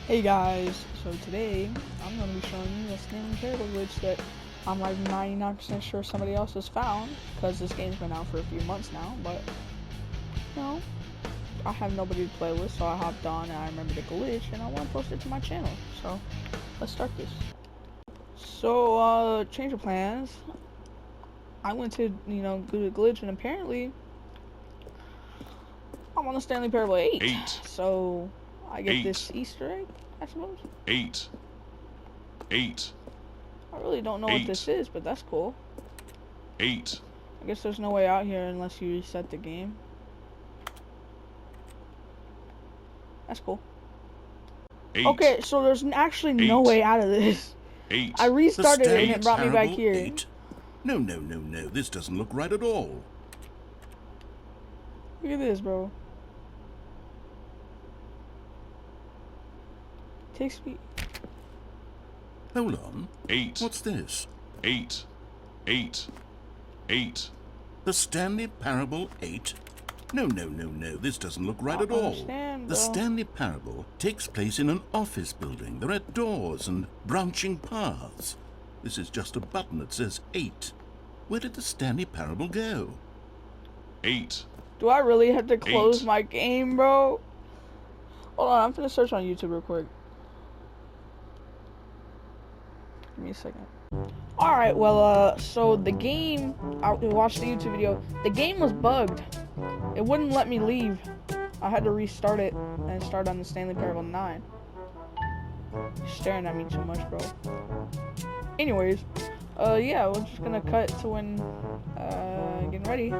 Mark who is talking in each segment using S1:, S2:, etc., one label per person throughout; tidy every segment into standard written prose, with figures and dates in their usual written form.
S1: Hey guys, so today I'm going to be showing you a Stanley Parable glitch that I'm like 99% sure somebody else has found, because this game's been out for a few months now, but you know, I have nobody to play with, so I hopped on and I remembered the glitch and I want to post it to my channel. So let's start this. So change of plans. I went to, do the glitch, and apparently I'm on the Stanley Parable 8. So I get this Easter egg, I suppose.
S2: 8.
S1: I really don't know what this is, but that's cool.
S2: 8.
S1: I guess there's no way out here unless you reset the game. That's cool.
S2: 8.
S1: Okay, so there's actually no way out of this.
S2: 8.
S1: I restarted it and it brought me back here.
S3: 8? No. This doesn't look right at all.
S1: Look at this, bro. Takes me.
S3: Hold on.
S2: 8.
S3: What's this?
S2: 8.
S3: The Stanley Parable 8? No. This doesn't look right at all. The Stanley Parable takes place in an office building. There are doors and branching paths. This is just a button that says 8. Where did the Stanley Parable go?
S2: 8.
S1: Do I really have to close my game, bro? Hold on, I'm gonna search on YouTube real quick. Give me a second. Alright, well, so the game, I watched the YouTube video, the game was bugged. It wouldn't let me leave. I had to restart it and start on the Stanley Parable 9. You're staring at me too much, bro. Anyways, yeah, we're just gonna cut to when, getting ready.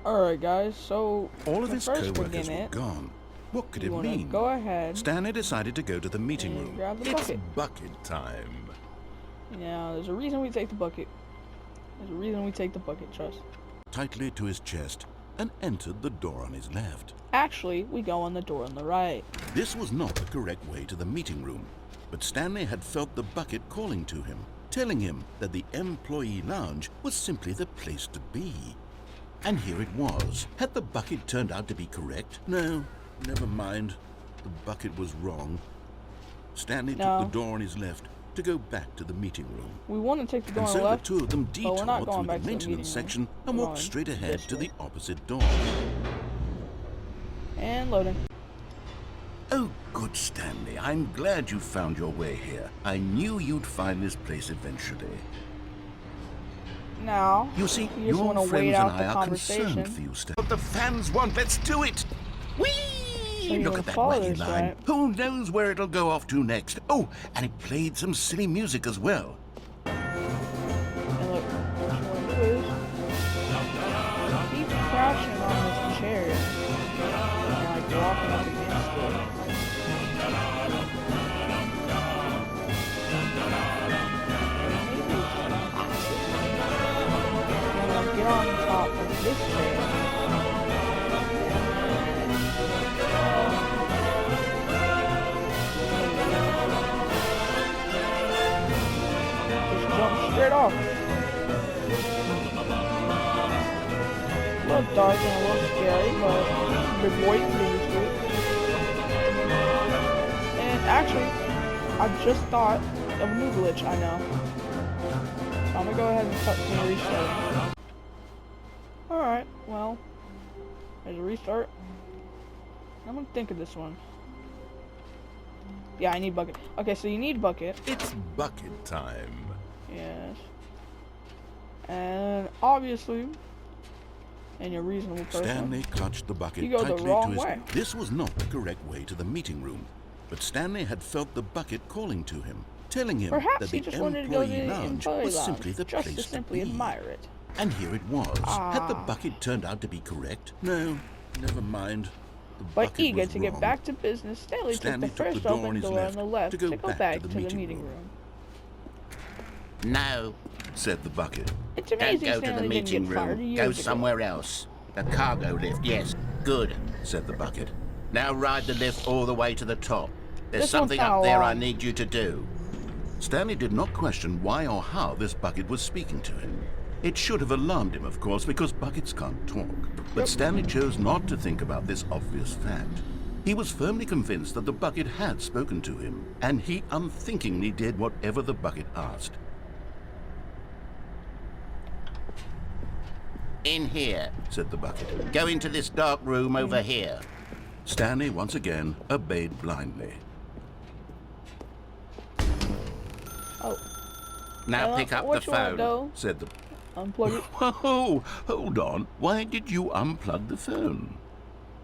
S1: Alright, guys, so
S3: all of his co-workers were gone. What could it mean?
S1: Go ahead.
S3: Stanley decided to go to the meeting room.
S1: Grab the
S3: It's
S1: bucket.
S3: bucket time.
S1: Yeah, there's a reason we take the bucket. There's a reason we take the bucket, trust.
S3: Tightly to his chest and entered the door on his left.
S1: Actually, we go on the door on the right.
S3: This was not the correct way to the meeting room, but Stanley had felt the bucket calling to him, telling him that the employee lounge was simply the place to be. And here it was. Had the bucket turned out to be correct? No, never mind. The bucket was wrong. Stanley took the door on his left to go back to the meeting room.
S1: We want to take the door
S3: and
S1: on the
S3: so
S1: left,
S3: the two of them detoured through the maintenance section and walked straight ahead to the opposite door.
S1: And loading.
S3: Oh, good Stanley. I'm glad you found your way here. I knew you'd find this place eventually.
S1: Now,
S3: you see,
S1: you just want to wait out the conversation.
S3: For you, what the fans want, let's do it! Whee!
S1: So
S3: look at that wacky line. Right? Who knows where it'll go off to next? Oh, and it played some silly music as well.
S1: And look, what you do is keep crouching on this chair and like walking up against it. And get on top of this chair. Straight off. A little dark and a little scary, but big boy can do this too. And actually, I just thought of a new glitch I know. So I'm gonna go ahead and cut to restart. Alright, well, there's a restart. I'm gonna think of this one. Yeah, I need bucket. Okay, so you need bucket.
S3: It's bucket time.
S1: Yes. And obviously, and you're a reasonable person,
S3: Stanley clutched the bucket
S1: you go
S3: tightly
S1: the wrong
S3: to his
S1: way.
S3: This was not the correct way to the meeting room, but Stanley had felt the bucket calling to him, telling him that the employee lounge was simply the place to
S1: simply
S3: be.
S1: Admire it.
S3: And here it was. Had the bucket turned out to be correct? No, never mind.
S1: But eager to get back to business, Stanley took the first open door on the left to go back to the meeting room.
S4: No,
S3: said the bucket.
S1: It's amazing
S4: don't go to the meeting room. Go somewhere else. The cargo lift, yes. Good,
S3: said the bucket.
S4: Now ride the lift all the way to the top. There's something up there I need you to do.
S3: Stanley did not question why or how this bucket was speaking to him. It should have alarmed him, of course, because buckets can't talk. But Stanley chose not to think about this obvious fact. He was firmly convinced that the bucket had spoken to him, and he unthinkingly did whatever the bucket asked.
S4: In here,
S3: Said the bucket.
S4: go into this dark room over here.
S3: Stanley once again obeyed blindly.
S1: Oh.
S4: Now pick up the
S1: what you wanna
S4: phone.
S1: do?
S3: Said the...
S1: Unplug it.
S3: Whoa, hold on. Why did you unplug the phone?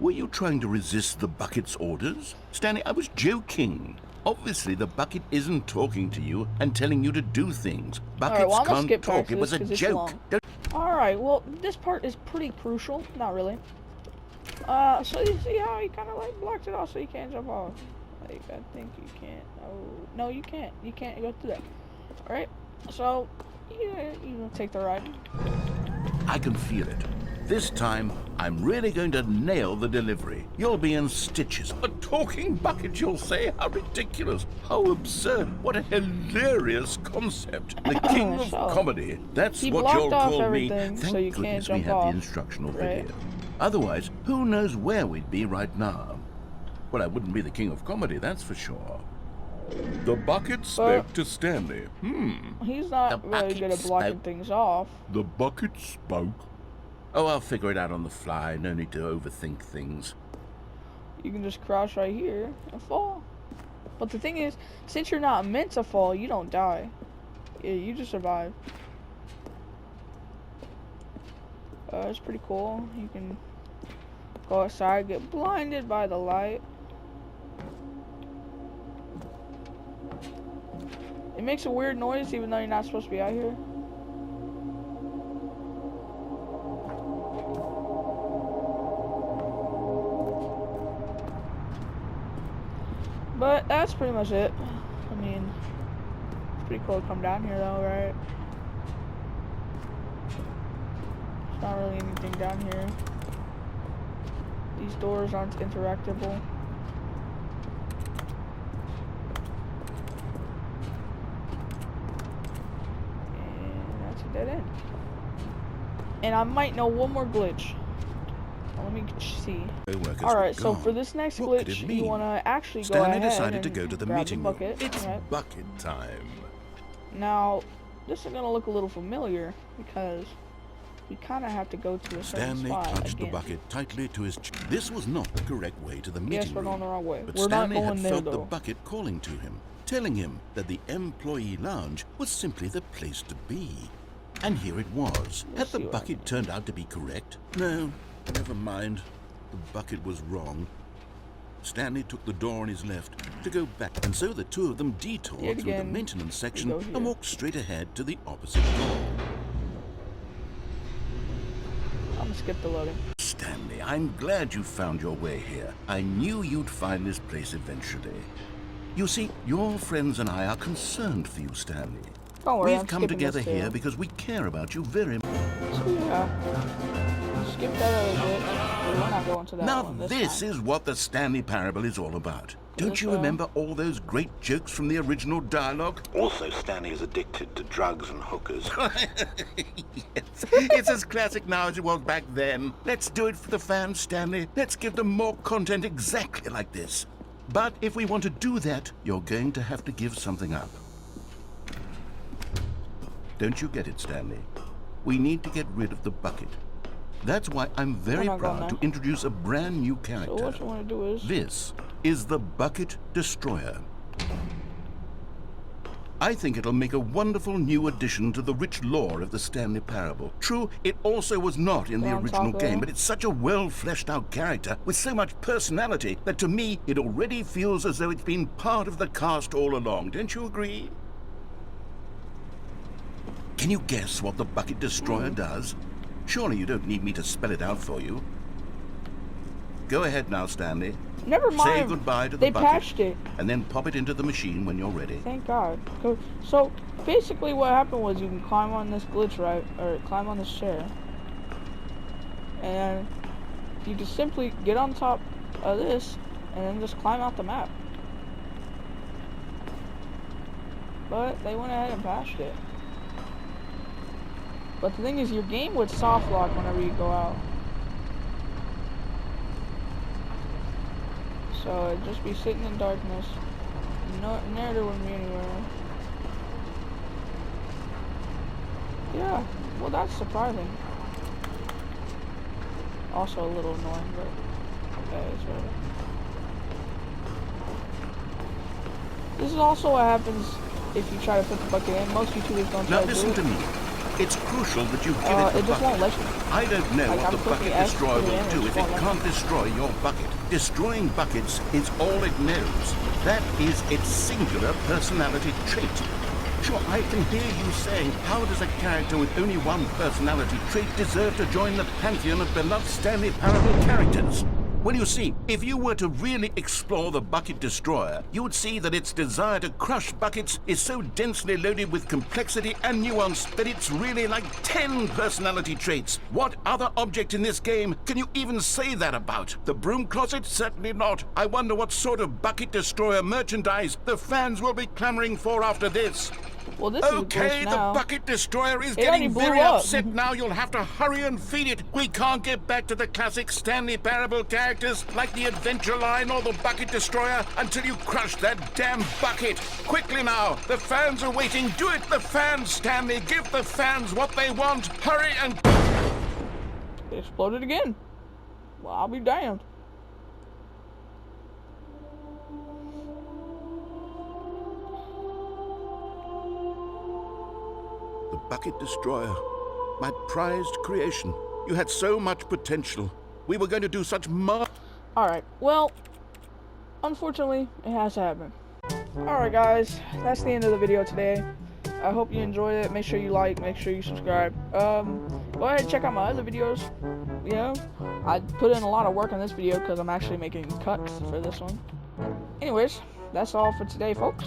S3: Were you trying to resist the bucket's orders? Stanley, I was joking. Obviously, the bucket isn't talking to you and telling you to do things. Buckets
S1: well, I'm gonna
S3: can't
S1: skip
S3: talk.
S1: past
S3: It was
S1: this
S3: a
S1: 'cause it's
S3: joke.
S1: long.
S3: Don't...
S1: Alright, well, this part is pretty crucial. Not really. So you see how he kind of like blocked it off so you can't jump off. Like, I think you can't. Oh, no, you can't. You can't go through that. Alright, so, yeah, you take the ride.
S3: I can feel it. This time, I'm really going to nail the delivery. You'll be in stitches. A talking bucket, you'll say? How ridiculous. How absurd. What a hilarious concept. The king of
S1: So,
S3: comedy. That's
S1: he
S3: what
S1: blocked
S3: you'll
S1: off
S3: call me.
S1: everything,
S3: Thank
S1: so you
S3: goodness
S1: can't
S3: we
S1: jump
S3: have
S1: off,
S3: the instructional
S1: right?
S3: video. Otherwise, who knows where we'd be right now? Well, I wouldn't be the king of comedy, that's for sure. The bucket spoke to Stanley.
S1: He's not
S4: The
S1: really good at
S4: bucket
S1: blocking
S4: spoke.
S1: things off.
S3: The bucket spoke. Oh, I'll figure it out on the fly. No need to overthink things.
S1: You can just crouch right here and fall. But the thing is, since you're not meant to fall, you don't die. Yeah, you just survive. It's pretty cool. You can go outside, get blinded by the light. It makes a weird noise even though you're not supposed to be out here. But that's pretty much it. I mean, it's pretty cool to come down here though, right? There's not really anything down here. These doors aren't interactable. And that's a dead end. And I might know one more glitch. Let me see.
S3: Co-workers
S1: Alright,
S3: were
S1: so
S3: gone.
S1: for this next
S3: What could
S1: glitch,
S3: it
S1: you
S3: mean?
S1: want to actually go
S3: Stanley
S1: ahead
S3: decided
S1: and
S3: to go to the
S1: grab
S3: meeting
S1: the
S3: room.
S1: bucket.
S3: It's
S1: Right?
S3: bucket time.
S1: Now, this is going to look a little familiar because we kind of have to go to a certain
S3: Stanley
S1: spot
S3: clutched
S1: again.
S3: the bucket tightly to his chest. This was not the correct way to the meeting
S1: Yes, we're
S3: room.
S1: going the wrong way.
S3: But
S1: We're
S3: Stanley
S1: not
S3: had
S1: going there
S3: felt the
S1: though.
S3: bucket calling to him, telling him that the employee lounge was simply the place to be. And here it was.
S1: We'll
S3: Had the
S1: see what
S3: bucket turned out to be correct? No, never mind. The bucket was wrong. Stanley took the door on his left to go back, and so the two of them detoured
S1: Yet
S3: through the
S1: again,
S3: maintenance section
S1: go here.
S3: and walked straight ahead to the opposite door.
S1: I'm going to skip the loading.
S3: Stanley, I'm glad you found your way here. I knew you'd find this place eventually. You see, your friends and I are concerned for you, Stanley.
S1: Don't worry,
S3: We've
S1: I'm
S3: come
S1: skipping
S3: together
S1: this
S3: here
S1: too.
S3: because we care about you very much.
S1: So yeah, skip that other bit. We're not going to that
S3: Now
S1: one
S3: this
S1: time.
S3: is what the Stanley Parable is all about. Don't
S1: this
S3: you
S1: one?
S3: remember all those great jokes from the original dialogue?
S5: Also, Stanley is addicted to drugs and hookers.
S3: Yes, it's as classic now as it was back then. Let's do it for the fans, Stanley. Let's give them more content exactly like this. But if we want to do that, you're going to have to give something up. Don't you get it, Stanley? We need to get rid of the bucket. That's why I'm very
S1: not going
S3: proud to
S1: there.
S3: introduce a brand new character.
S1: So what you want to do is
S3: This is the Bucket Destroyer. I think it'll make a wonderful new addition to the rich lore of the Stanley Parable. True, it also was not in the
S1: Go on
S3: original
S1: top
S3: game,
S1: there.
S3: but it's such a well-fleshed-out character with so much personality that to me, it already feels as though it's been part of the cast all along. Don't you agree? Can you guess what the Bucket Destroyer does? Surely you don't need me to spell it out for you. Go ahead now, Stanley.
S1: never mind.
S3: Say goodbye to the
S1: They
S3: bucket,
S1: patched it.
S3: and then pop it into the machine when you're ready.
S1: Thank God. So basically, what happened was you can climb on this glitch, right, or climb on this chair, and you can simply get on top of this and then just climb out the map. But they went ahead and patched it. But the thing is, your game would soft lock whenever you go out. So it'd just be sitting in darkness. No, neither wouldn't be anywhere. Yeah, well that's surprising. Also a little annoying, but okay, it's whatever. This is also what happens if you try to put the bucket in. Most YouTubers don't try
S3: Now
S1: to do
S3: listen
S1: it.
S3: to me. It's crucial that you give it the
S1: It just won't
S3: bucket.
S1: let you.
S3: I don't know
S1: Like,
S3: what
S1: I'm
S3: the
S1: clicking
S3: bucket
S1: S to
S3: destroyer
S1: put it in,
S3: will do
S1: it
S3: if
S1: just
S3: it
S1: won't let
S3: can't destroy your bucket. Destroying buckets is all it knows. That is its singular personality trait. Sure, I can hear you saying, how does a character with only one personality trait deserve to join the pantheon of beloved Stanley Parable characters? Well, you see, if you were to really explore the bucket destroyer, you would see that its desire to crush buckets is so densely loaded with complexity and nuance that it's really like 10 personality traits. What other object in this game can you even say that about? The broom closet? Certainly not. I wonder what sort of bucket destroyer merchandise the fans will be clamoring for after this.
S1: Well, this is a
S3: Okay,
S1: glitch
S3: the
S1: now.
S3: bucket destroyer is
S1: It already
S3: getting
S1: blew
S3: very
S1: up.
S3: upset now. You'll have to hurry and feed it. We can't get back to the classic Stanley Parable characters like the Adventure Line or the bucket destroyer until you crush that damn bucket. Quickly now, the fans are waiting. Do it, the fans, Stanley. Give the fans what they want. Hurry and...
S1: It exploded again. Well, I'll be damned.
S3: The bucket destroyer. My prized creation. You had so much potential. We were going to do such
S1: Alright, well, unfortunately, it has to happen. Alright guys, that's the end of the video today. I hope you enjoyed it. Make sure you like, make sure you subscribe. Go ahead and check out my other videos. You know, I put in a lot of work on this video because I'm actually making cuts for this one. Anyways, that's all for today, folks.